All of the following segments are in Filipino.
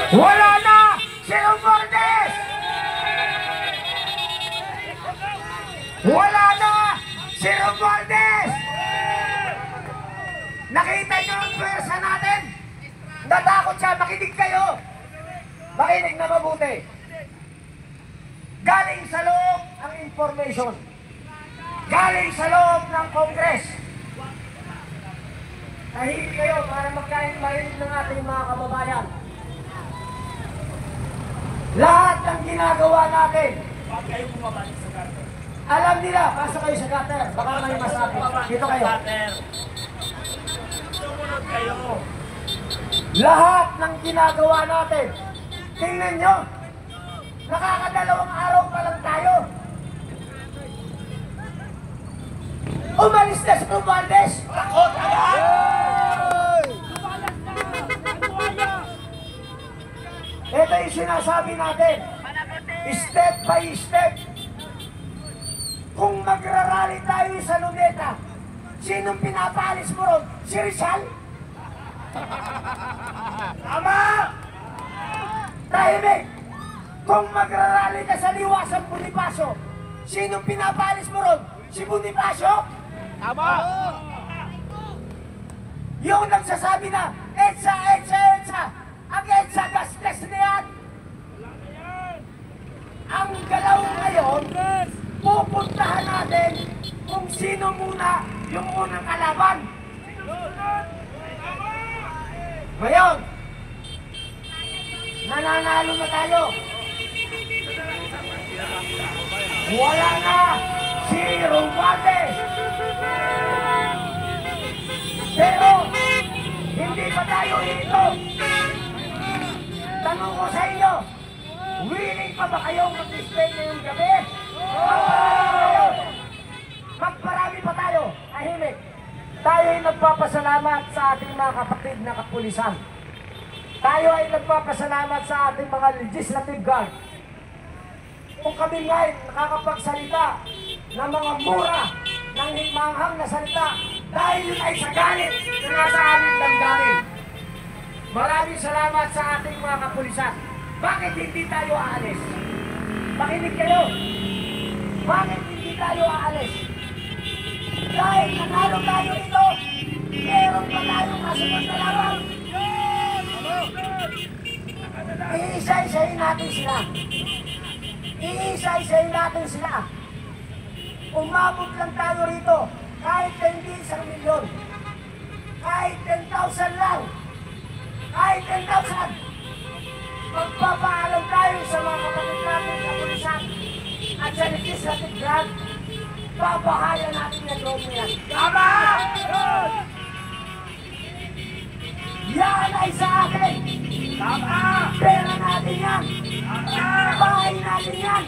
Wala na si Romualdez! Wala na si Romualdez! Nakita niyo ang pwersa natin? Natakot siya, makinig kayo! Makinig na mabuti. Galing sa loob ang information. Galing sa loob ng Congress. Tahimik kayo para marinig ng ating mga kababayan. Lahat ng ginagawa natin, Huwag kayo bumabalik sa gutter. alam nila, pasok kayo sa gutter. Baka may masabi. Dito kayo. Sumunod kayo. Lahat ng ginagawa natin, tingnan nyo, nakakadalawang araw pa lang tayo. Umalis na si Romualdez. Takot agad! Ito yung sinasabi natin, step by step. Kung magrarally tayo sa Luneta, sinong pinapalis mo ron? Si Rizal? Tama! Tahimik! Kung magrarally ka sa Liwasang Bonifacio, sinong pinapalis mo ron? Si Bonifacio? Tama! Yung nagsasabi na, EDSA, EDSA, EDSA! Ang EDSA, gastos na yan! Ang galaw ngayon, pupuntahan natin kung sino muna yung unang kalaban. Ngayon, nananalo na tayo. Wala na si Romualdez. Pero, hindi pa tayo ito. Tanong ko sa inyo, willing pa ba kayong mag-display ngayong gabi? Magparami pa tayo, tahimik. Tayo ay nagpapasalamat sa ating mga kapatid na kapulisan. Tayo ay nagpapasalamat sa ating mga legislative guard. Kung kami ngayon nakakapagsalita ng mga mura, ng hingmanghang na salita, dahil yun ay sa galit na nasa aming damdamin. Maraming salamat sa ating mga kapulisan. Bakit hindi tayo aalis? Makinig kayo. Bakit hindi tayo aalis? Dahil nanalo tayo ito, meron pa tayong kasunod na laban. Iisa-isahin natin sila. Iisa-isahin natin sila. Umabot lang tayo rito, kahit hindi 1 milyon. Kahit 10,000 lang. Kahit 10,000. Magpapaalam tayo sa mga kapatid natin sa pulisan at sa legislative grant. Babahayan natin yung loob mo yan. Tama! Yan ay sa akin. Tama! Pera natin yan. Tama! Bahay natin yan.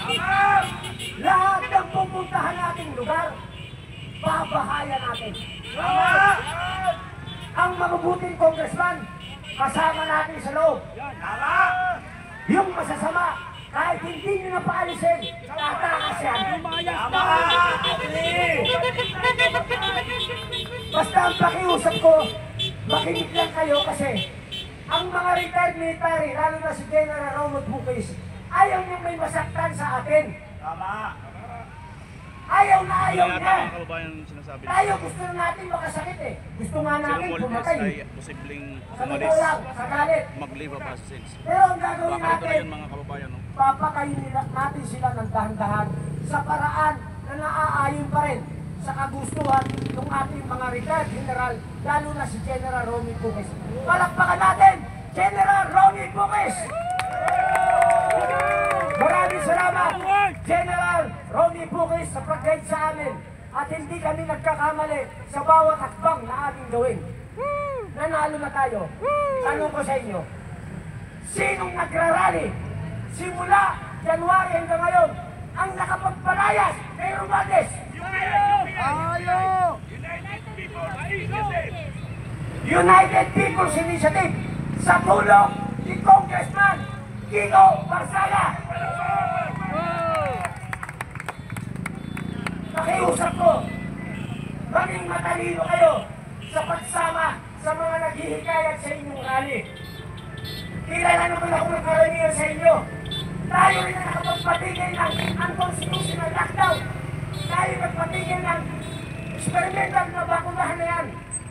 Tama! Lahat ng pupuntahan nating lugar, babahayan natin. Tama! Ang mabubuting congressman, kasama natin sa loob. Tama! Yung masasama, kahit hindi nyo na paalisin, tatakas yan. Tama! Basta ang pakiusap ko, makinig lang kayo kasi ang mga retired military, lalo na si General Romod Bukis, ayaw niyang may masaktan sa atin. Tama! Ayaw na ayaw Wala niya. yata mga kababayan sinasabi Tayo gusto na natin makasakit eh. Gusto nga si natin Romualdez pumatay. ay posibleng Sa umalis, totoo lang, sa galit. mag-leave of absence. Pero ang gagawin Baka ito na natin, yun mga kababayan, no? papakayin natin sila ng dahan-dahan sa paraan na naaayon pa rin sa kagustuhan ng ating mga retired general, lalo na si General Ronnie Bukis. Palakpakan natin, General Ronnie Bukis! Maraming salamat, General Ronnie Bukis, sa pag-guide sa amin at hindi kami nagkakamali sa bawat hakbang na ating gawin. Nanalo na tayo. Tanong ko sa inyo, sinong nagrarally simula January hanggang ngayon ang nakapagpalayas kay Romualdez? United People's Initiative sa tulong ni Congressman Kiko Barsaga. Nakiusap ko, maging matalino kayo sa pagsama sa mga naghihikayat sa inyong rally. Kilala naman ako ng karamihan sa inyo. Tayo rin ang nakapagpatigil ng unconstitutional lockdown. Tayo nagpatigil ng experimental na bakunahan na yan.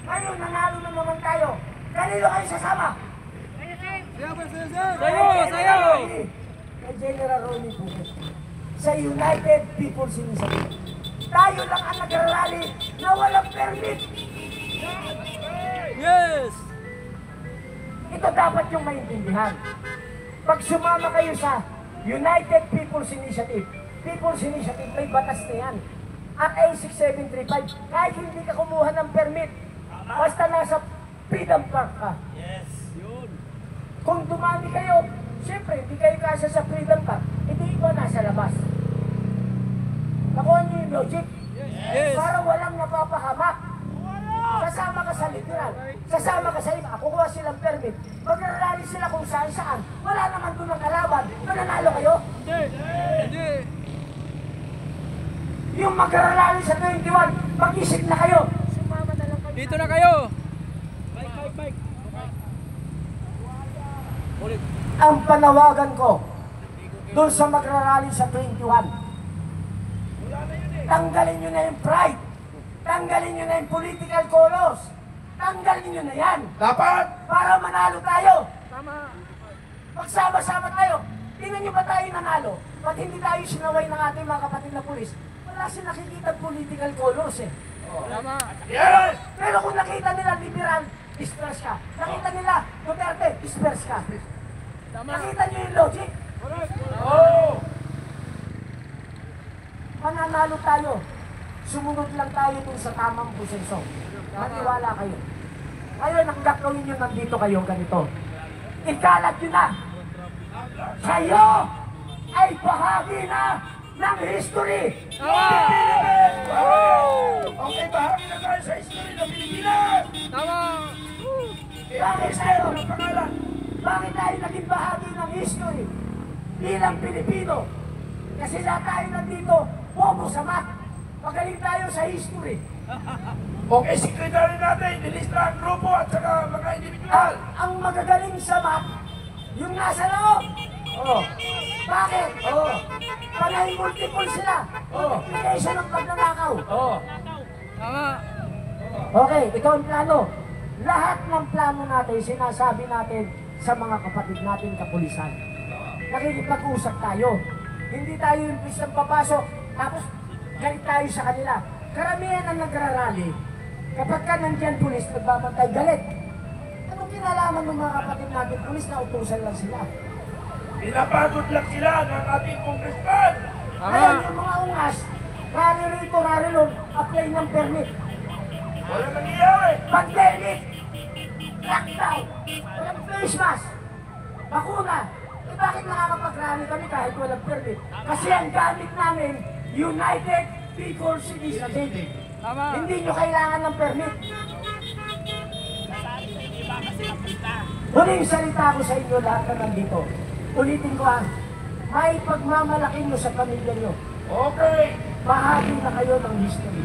Ngayon, nanalo na naman tayo. Kanino kayo sasama? Sayo! Kay General Ronnie Puget. Sa United People's Initiative. Tayo lang ang nagrarally na walang permit. Yes! Ito dapat yung maintindihan. Pag sumama kayo sa United People's Initiative, may batas na yan. At A6735, kahit hindi ka kumuha ng permit, basta nasa Freedom Park ka. Yes. Kung dumami kayo, siyempre, hindi kayo kasya sa Freedom Park, hindi iba nasa labas. Nakuha niyo yung logic? Yes! Para walang napapahamak. Sasama ka sa literal, sasama ka sa iba, kukuha silang permit, magrarally sila kung saan-saan, wala naman doon ang kalaban, nananalo kayo? Hindi! Yung magrarally sa 21, mag-isip na kayo. Sumama na lang kayo. Dito na kayo! Bike! Ulit. Ang panawagan ko doon sa magrarally sa 21, tanggalin nyo na yung pride, tanggalin nyo na yung political colors, tanggalin nyo na yan. Dapat! Para manalo tayo. Tama! Magsama-sama tayo. Tingnan nyo ba tayo nanalo? Pag hindi tayo sinaway ng ating mga kapatid na pulis, wala silang nakikita political colors eh. Tama! Yes! Pero kung nakita nila liberal, disperse ka. Nakita nila Duterte, disperse ka. Tama! Nakita nyo yung logic? Oh! Mananalo tayo. Sumunod lang tayo dun sa tamang proseso. Maniwala kayo. Ngayon, ang gagawin nyo nandito kayo ganito. Ikalat nyo na. Kayo ay bahagi na ng history. Okay, bahagi na tayo sa history ng Pilipinas! Tama! Bakit tayo? Ang pangalan! Bakit tayo naging bahagi ng history? Bilang Pilipino. Kasi lahat tayo nandito, bobo sa math. Magaling tayo sa history. Okay, sekretary natin, nilista ang grupo at saka mga individual. Ang magagaling sa math, yung nasa loob. Oh. Bakit? Oh. Panay multiple sila. Oh. Multiplication ng pagnanakaw. Oh. Tama! Okay, ito ang plano. Lahat ng plano natin, sinasabi natin sa mga kapatid natin kapulisan. Nakikipag-usap tayo. Hindi tayo yung pisang papasok, tapos galit tayo sa kanila. Karamihan ang nagrarally, kapag ka nandyan pulis, nagbabantay, galit. Anong kinalaman ng mga kapatid natin pulis na utusan lang sila? Pinapagod lang sila ng ating congressman. Kaya yung mga ungas, rally rito, rally ron, apply ng permit. Wala nangyayari. Pandemic, lockdown, walang face mask, bakuna. Eh bakit nakakapag-rally kami kahit walang permit? Kasi ang gamit namin, United People's Initiative. Tama! Hindi nyo kailangan ng permit. Huling salita ko sa inyo lahat na nandito. Ulitin ko may pagmamalaki nyo sa pamilya nyo. Okay. Bahagi na kayo ng history.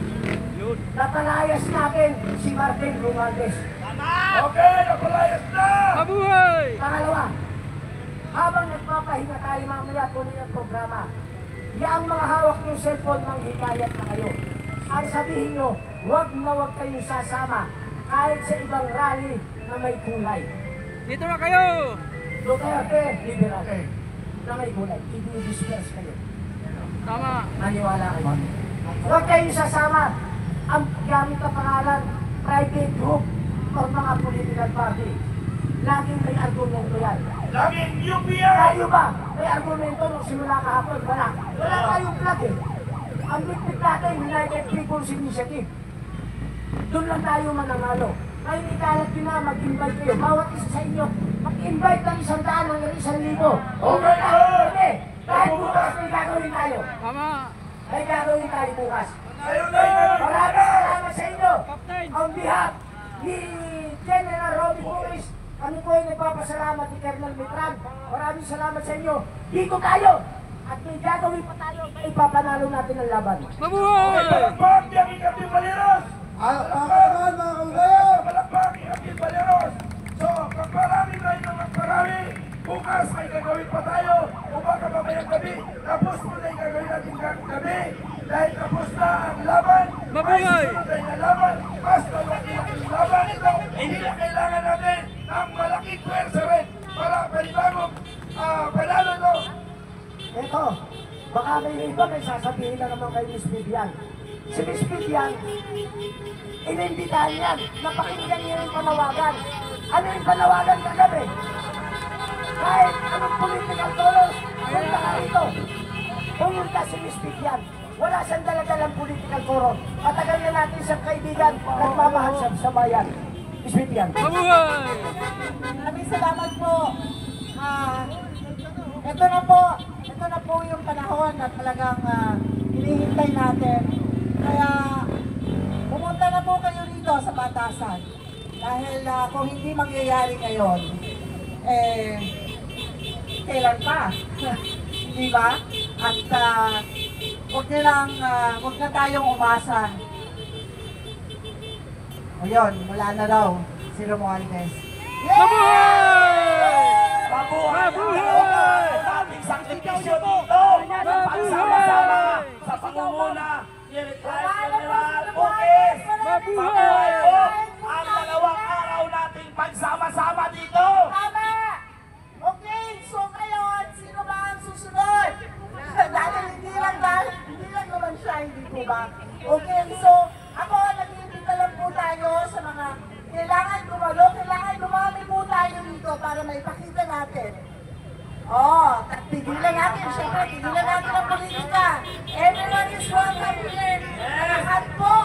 Yun! Natalayas natin si Martin Romualdez. Okay, napalayas na! Mabuhay! Pangalawa, habang nagpapahinga tayo mamaya tuloy ang programa, yaang mga hawak yung cellphone ng hikayat na kayo. Ang sabihin nyo, huwag na huwag kayong sasama kahit sa ibang rally na may kulay. Dito na kayo! Duterte, liberal, na may kulay. I-disperse kayo. Tama! Maniwala kayo. Huwag kayong sasama. Ang gamit na pangalan, private group o mga political party. Laging may argumento yan. Laging UPI! Tayo ba? May argumento nung simula kahapon? Wala. Wala tayong plug eh. Ang bitbit natin, United People's Initiative. Doon lang tayo mananalo. Ngayon ikalat yun na, mag-invite kayo. Bawat isa sa inyo, mag-invite ng 100 hanggang 1,000. Okay, sir! Okay. Kahit bukas may gagawin tayo. Tama! May gagawin tayo bukas. Ayun na yun! Maraming salamat sa inyo. Captain! On behalf ni General Robbie Puris, kami po ay nagpapasalamat ni Colonel Mitran. Maraming salamat sa inyo. Dito tayo. At may gagawin pa tayo. Ipapanalo natin ang laban. Mabuhay! Palakpak yung Ikating Baleros! Palakpakan mga kababayan! Palakpak yung Ikating Baleros! So, pagparami tayo ng magparami, bukas may gagawin pa tayo. O baka mamayang gabi, tapos mo na yung gagawin natin gabi. Dahil tapos na ang laban, Mabuhay! ay susunod tayo na laban. Mas malaki ang laban ito. Hindi na kailangan natin ng malaking pwersa rin para panibagong panalo ito. Ito, baka may iba may sasabihin na naman kay Miss Vivian. Si Miss Vivian, inimbitahan yan, napakinggan niya yung panawagan. Ano yung panawagan kagabi? Kahit anong political colors, punta ka rito. Pumunta si Miss Vivian. Wala siyang daladalang political color. Matagal na natin siyang kaibigan, nagmamahal siya sa bayan. Miss Vivian. Mabuhay! Maraming salamat po. Ito na po yung panahon na talagang hinihintay natin. Kaya pumunta na po kayo rito sa batasan. Dahil kung hindi mangyayari ngayon, kailan pa? Hindi ba? At huwag na tayong umasa. Ayun, wala na daw si Romualdez. Mabuhay! Mabuhay! Daming sakripisyo dito! Pagsama-sama sa pangunguna ni Retired General Bukis! Mabuhay po ang dalawang araw nating pagsama-sama dito! Tama! Okay, so ngayon, sino ba ang susunod? Dahil hindi lang naman siya, hindi po ba? Okay, so ako, nag-iimbita lang po tayo sa mga kailangan dumami po tayo dito para maipakita natin. Tigilan natin, syempre, tigilan natin ang politika. Everyone is welcome here. Lahat po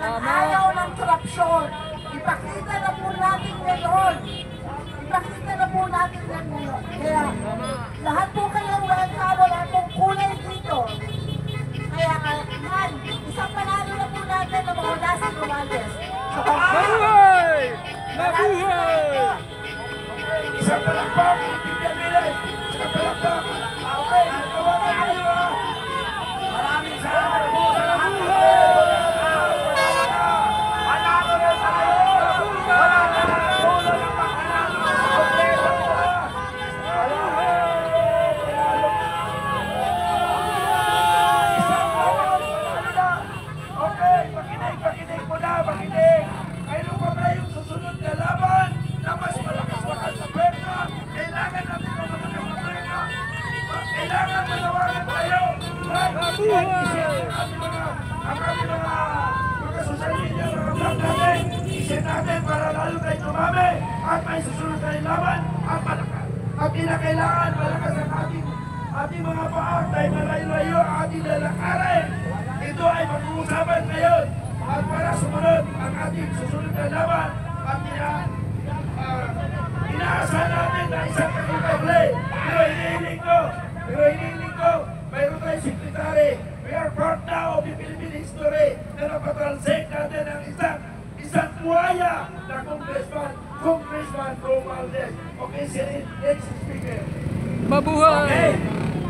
ng ayaw ng korupsyon. Ipakita na po natin ngayon. Ipakita na po natin ngayon. Kaya, lahat po kayong welcome, wala pong kulay dito. Kaya, man, isang panalo na po natin na mawala si Romualdez. Mabuhay! Mabuhay! Isang palakpak, Bibigyan Milay! Isang palakpak! Okay, nagawa kayo ha! Maraming salamat po sa lahat ng panalo na tayo! Wala na ang tulo ng pagkanalo! Kompleto po ha! Isang panalo na! Okay, makinig mo na, makinig! Mayroon pa tayong susunod na laban na mas malakas-lakas sa pwersa. Kailangan natin ng pwersa. Kailangan manawagan tayo. Mabuhay! Ang ating mga social media, mga vlog natin, isip natin para lalo tayo tumami at may susunod tayong laban at malakas. At kinakailangan malakas ang ating mga paa tayo malayo-layo ang ating lalakarin. Ito ay pag-uusapan ngayon. At para sumunod ang ating susunod na laban at inaasahan natin na isang kakitable. Pero hinihiling ko, mayroon tayong sekretary. We are part now of the Philippine history na napatranslate natin ang isang buhaya na Congressman Romualdez. Okay, next speaker. Mabuhay! Okay,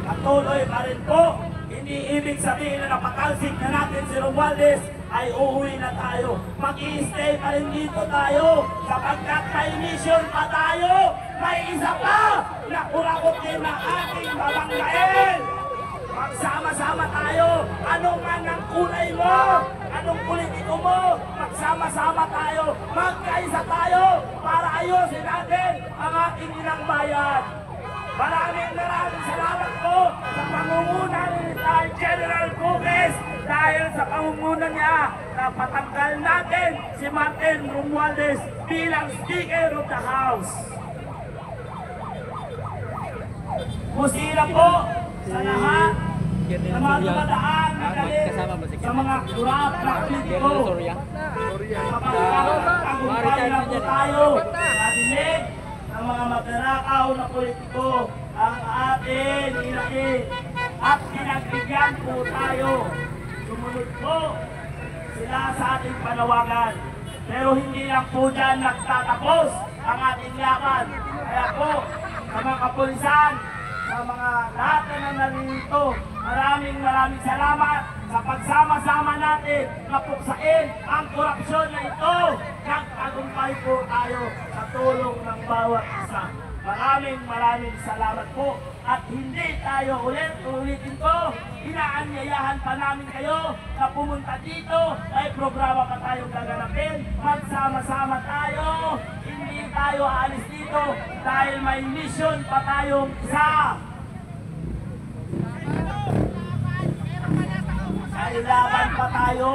patuloy pa rin po. Hindi ibig sabihin na napatalsik na natin si Romualdez ay uuwi na tayo. Mag-i-stay pa rin dito tayo sapagkat may mission pa tayo. May isa pa na kurakutin na ating babanggain. Magsama-sama tayo. Ano man ang kulay mo, anong politiko mo, magsama-sama tayo. Magkaisa tayo para ayusin natin ang ating inang bayan. Maraming salamat po sa pangunguna ni Retired General Bukis dahil sa pangunguna niya na patanggal natin si Martin Romualdez bilang Speaker of the House. Musira po sa lahat sa mga dumadaan na galit sa mga kurap na politiko. Mapagtagumpay na po tayo sa dinig ng mga magnanakaw na politiko ang atin ilain at pinagbigyan po tayo. Sumunod po sila sa ating panawagan. Pero hindi lang po dyan nagtatapos ang ating laban. Kaya po sa mga kapulisan, sa mga lahat na narito, maraming salamat sa pagsama-sama natin na puksain ang korupsyon na ito. Nagtagumpay po tayo sa tulong ng bawat isa. Maraming salamat po. At hindi tayo ulitin ko, inaanyayahan pa namin kayo na pumunta dito. May programa pa tayong gaganapin. Magsama-sama tayo. Hindi tayo aalis dito dahil may mission pa tayong isa. Kailangan pa tayo